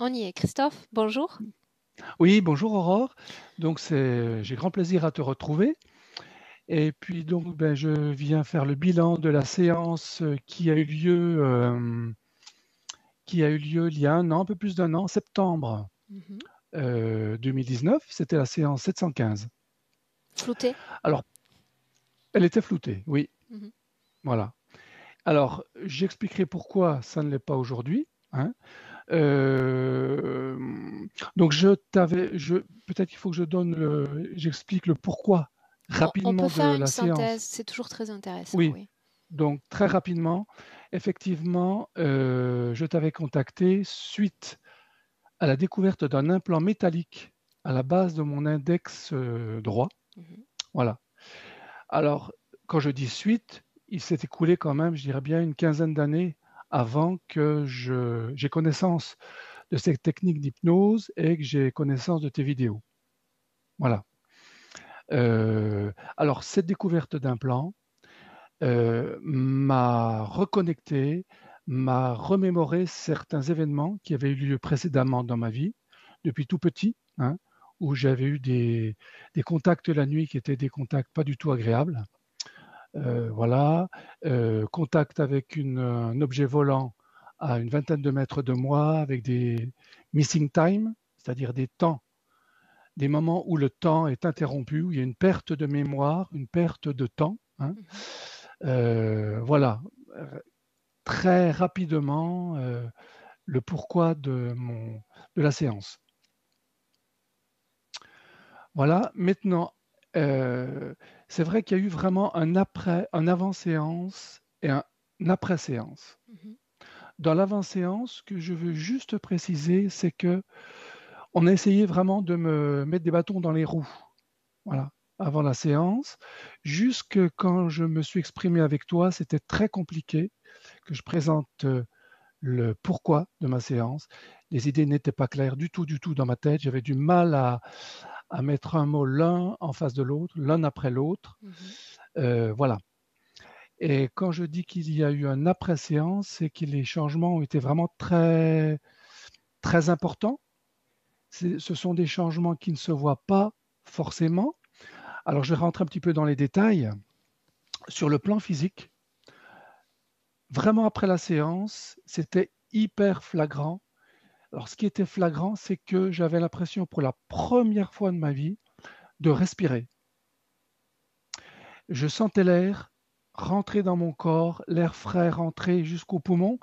On y est. Christophe, bonjour. Oui, bonjour Aurore. Donc j'ai grand plaisir à te retrouver. Et puis donc je viens faire le bilan de la séance qui a eu lieu il y a un an, un peu plus d'un an, septembre Mhm. 2019. C'était la séance 715. Flouté. Alors, elle était floutée, oui, Mhm. voilà. Alors, j'expliquerai pourquoi ça ne l'est pas aujourd'hui, hein. Euh, donc peut-être qu'il faut que j'explique le pourquoi On peut rapidement de faire une la synthèse, séance. c'est toujours très intéressant, Oui, oui. donc très rapidement, effectivement, je t'avais contacté suite à la découverte d'un implant métallique à la base de mon index droit. Mhm. Voilà. Alors, quand je dis suite, il s'est écoulé quand même, je dirais bien une quinzaine d'années avant que j'ai connaissance de cette technique d'hypnose et que j'ai connaissance de tes vidéos. Voilà. Alors, cette découverte d'implant m'a reconnecté, m'a remémoré certains événements qui avaient eu lieu précédemment dans ma vie, depuis tout petit, hein, où j'avais eu des contacts la nuit qui étaient des contacts pas du tout agréables. Voilà, contact avec un objet volant à une vingtaine de mètres de moi, avec des missing time, c'est-à-dire des moments où le temps est interrompu, où il y a une perte de mémoire, une perte de temps, hein. Mhm. Voilà, très rapidement, le pourquoi de la séance. Voilà, maintenant, euh, c'est vrai qu'il y a eu vraiment un avant-séance et un après-séance. Mhm. Dans l'avant-séance, ce que je veux juste préciser, c'est que on a essayé vraiment de me mettre des bâtons dans les roues. Voilà, avant la séance. Jusque quand je me suis exprimé avec toi, c'était très compliqué que je présente le pourquoi de ma séance. Les idées n'étaient pas claires du tout dans ma tête. J'avais du mal à mettre un mot l'un en face de l'autre, l'un après l'autre. Mhm. Voilà. Et quand je dis qu'il y a eu un après-séance, c'est que les changements ont été vraiment très, très importants. Ce sont des changements qui ne se voient pas forcément. Alors, je vais rentrer un petit peu dans les détails. Sur le plan physique, vraiment après la séance, c'était hyper flagrant. Alors, ce qui était flagrant, c'est que j'avais l'impression pour la première fois de ma vie de respirer. Je sentais l'air rentrer dans mon corps, l'air frais rentrer jusqu'aux poumons.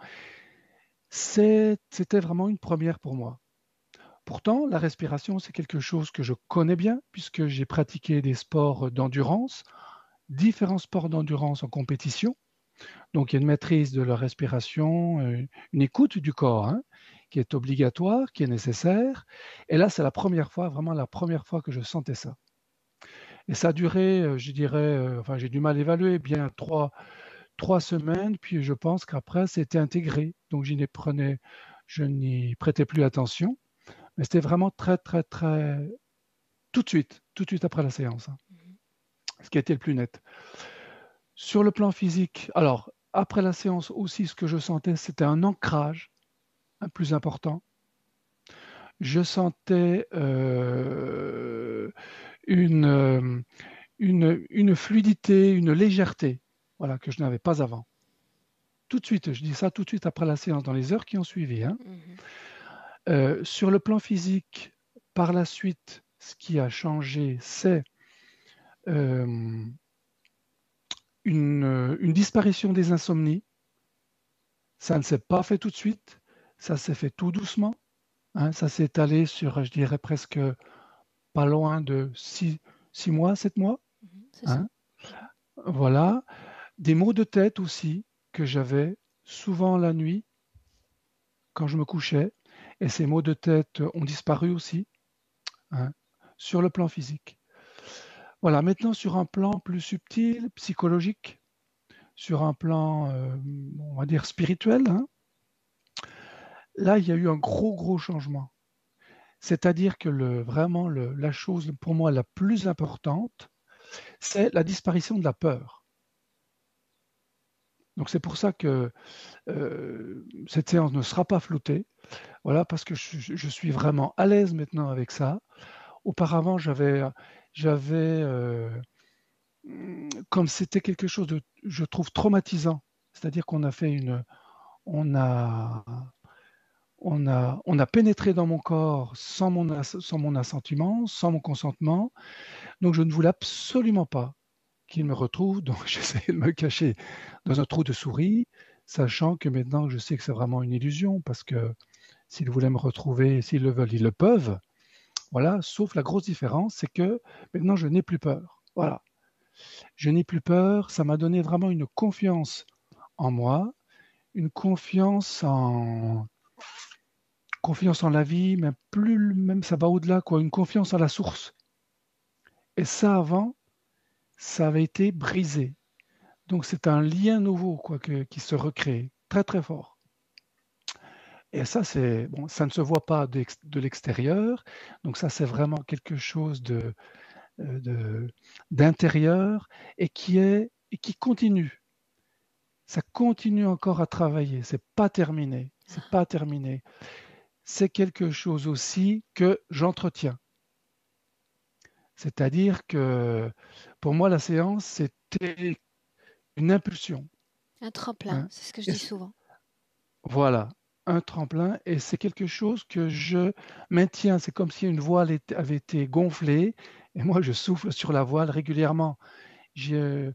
C'était vraiment une première pour moi. Pourtant, la respiration, c'est quelque chose que je connais bien puisque j'ai pratiqué des sports d'endurance, différents sports d'endurance en compétition. Donc, il y a une maîtrise de la respiration, une écoute du corps, hein, qui est obligatoire, qui est nécessaire. Et là, c'est la première fois, vraiment la première fois que je sentais ça. Et ça a duré, je dirais, enfin, j'ai du mal à évaluer, bien trois semaines, puis je pense qu'après, c'était intégré. Donc, je n'y prêtais plus attention. Mais c'était vraiment très, très, très, tout de suite après la séance, hein, Mhm. ce qui a été le plus net. Sur le plan physique, alors, après la séance aussi, ce que je sentais, c'était un ancrage, un plus important. Je sentais une, euh, une fluidité, une légèreté, voilà, que je n'avais pas avant. Tout de suite, je dis ça tout de suite après la séance, dans les heures qui ont suivi, hein. Mhm. Sur le plan physique, par la suite, ce qui a changé, c'est euh, une disparition des insomnies. Ça ne s'est pas fait tout de suite, ça s'est fait tout doucement, hein. Ça s'est étalé sur, je dirais, presque pas loin de 6 mois, 7 mois, Mhm. C'est ça. hein. Mhm. Voilà. Des maux de tête aussi que j'avais souvent la nuit quand je me couchais. Et ces maux de tête ont disparu aussi, hein, sur le plan physique. Voilà, maintenant sur un plan plus subtil, psychologique, sur un plan, on va dire, spirituel, hein, là, il y a eu un gros, gros changement. C'est-à-dire que vraiment, la chose pour moi la plus importante, c'est la disparition de la peur. Donc c'est pour ça que cette séance ne sera pas floutée. Voilà, parce que je suis vraiment à l'aise maintenant avec ça. Auparavant, comme c'était quelque chose de, je trouve, traumatisant. C'est-à-dire qu'on a fait on a, on a pénétré dans mon corps sans mon assentiment, sans mon consentement. Donc je ne voulais absolument pas qu'il me retrouve. Donc j'essayais de me cacher dans un trou de souris, sachant que maintenant je sais que c'est vraiment une illusion, parce que s'ils voulaient me retrouver, s'ils le veulent, ils le peuvent. Voilà, sauf la grosse différence, c'est que maintenant je n'ai plus peur. Voilà, je n'ai plus peur. Ça m'a donné vraiment une confiance en moi, une confiance en la vie, même ça va au-delà, quoi, une confiance en la source. Et ça, avant, ça avait été brisé. Donc c'est un lien nouveau, quoi, qui se recrée très très fort. Et ça, ça ne se voit pas de l'extérieur. Donc ça, c'est vraiment quelque chose d'intérieur et qui continue. Ça continue encore à travailler. C'est pas terminé. C'est pas terminé. C'est quelque chose aussi que j'entretiens. C'est-à-dire que pour moi, la séance, c'était une impulsion. Un tremplin, Hein. c'est ce que je dis souvent. Voilà, un tremplin, et c'est quelque chose que je maintiens. C'est comme si une voile avait été gonflée, et moi je souffle sur la voile régulièrement. Je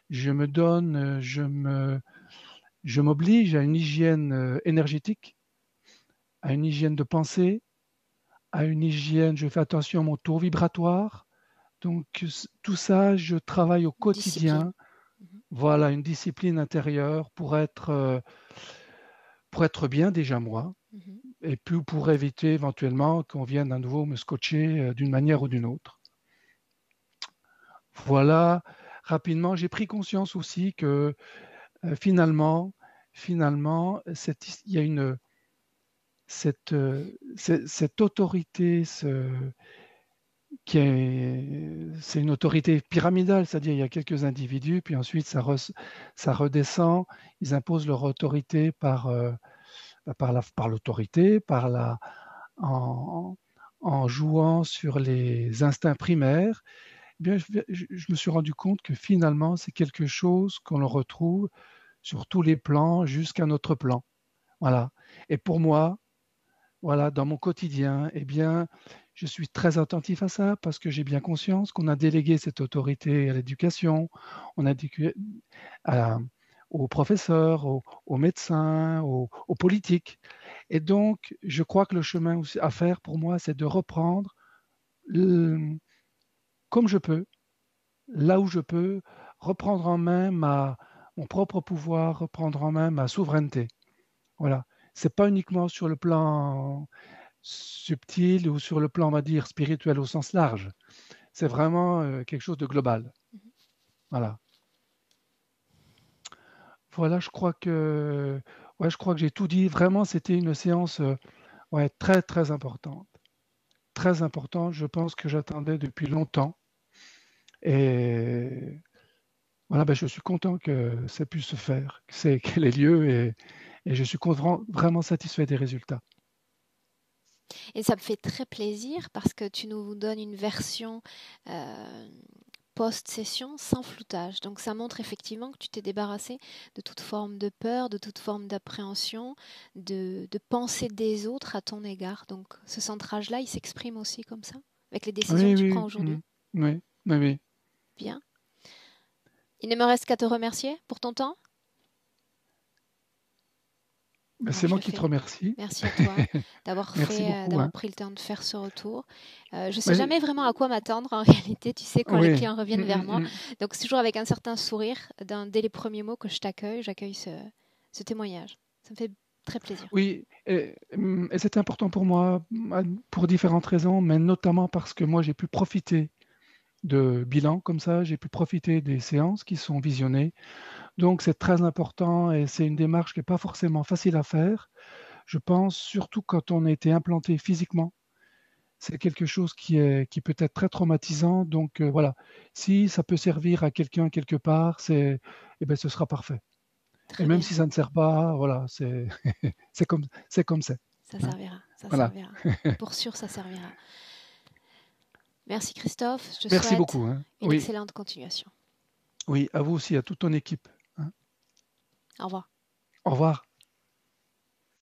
me donne, je m'oblige à une hygiène énergétique, à une hygiène de pensée, à une hygiène, je fais attention à mon taux vibratoire. Donc tout ça, je travaille au quotidien. Voilà, une discipline intérieure pour être bien déjà moi, et puis pour éviter éventuellement qu'on vienne à nouveau me scotcher d'une manière ou d'une autre. Voilà, rapidement, j'ai pris conscience aussi que finalement, il y a cette autorité, c'est une autorité pyramidale, c'est-à-dire il y a quelques individus, puis ensuite ça redescend, ils imposent leur autorité par l'autorité, en jouant sur les instincts primaires. Eh bien, je me suis rendu compte que finalement, c'est quelque chose qu'on retrouve sur tous les plans jusqu'à notre plan. Voilà. Et pour moi, voilà, dans mon quotidien, eh bien, je suis très attentif à ça parce que j'ai bien conscience qu'on a délégué cette autorité à l'éducation, on a délégué aux professeurs, aux médecins, aux politiques. Et donc, je crois que le chemin à faire pour moi, c'est de reprendre comme je peux, là où je peux, reprendre en main mon propre pouvoir, reprendre en main ma souveraineté. Voilà. C'est pas uniquement sur le plan subtil ou sur le plan, on va dire, spirituel au sens large. C'est vraiment quelque chose de global. Voilà. Voilà, je crois que j'ai tout dit. Vraiment, c'était une séance très, très importante. Très importante. Je pense que j'attendais depuis longtemps. Et voilà, je suis content que ça puisse se faire, qu'elle ait lieu, et je suis vraiment satisfait des résultats. Et ça me fait très plaisir parce que tu nous donnes une version post-session sans floutage. Donc ça montre effectivement que tu t'es débarrassé de toute forme de peur, de toute forme d'appréhension, de pensée des autres à ton égard. Donc ce centrage-là, il s'exprime aussi comme ça, avec les décisions que tu prends aujourd'hui. Oui. Bien. Il ne me reste qu'à te remercier pour ton temps. C'est moi qui te remercie. Merci à toi d'avoir pris le temps de faire ce retour. Je ne sais jamais vraiment à quoi m'attendre en réalité. Tu sais, quand les clients reviennent vers moi. Donc c'est toujours avec un certain sourire, dès les premiers mots que j'accueille ce témoignage. Ça me fait très plaisir. Oui, et c'est important pour moi pour différentes raisons, mais notamment parce que moi j'ai pu profiter de bilans comme ça, j'ai pu profiter des séances qui sont visionnées. Donc c'est très important et c'est une démarche qui n'est pas forcément facile à faire. Je pense surtout quand on a été implanté physiquement. C'est quelque chose qui peut être très traumatisant. Donc voilà, si ça peut servir à quelqu'un quelque part, ce sera parfait. Et même si ça ne sert pas, voilà, c'est comme c'est. Ça servira, ça servira. Pour sûr, ça servira. Merci Christophe, je te Merci souhaite beaucoup, une excellente continuation. Oui, à vous aussi, à toute ton équipe. Au revoir. Au revoir.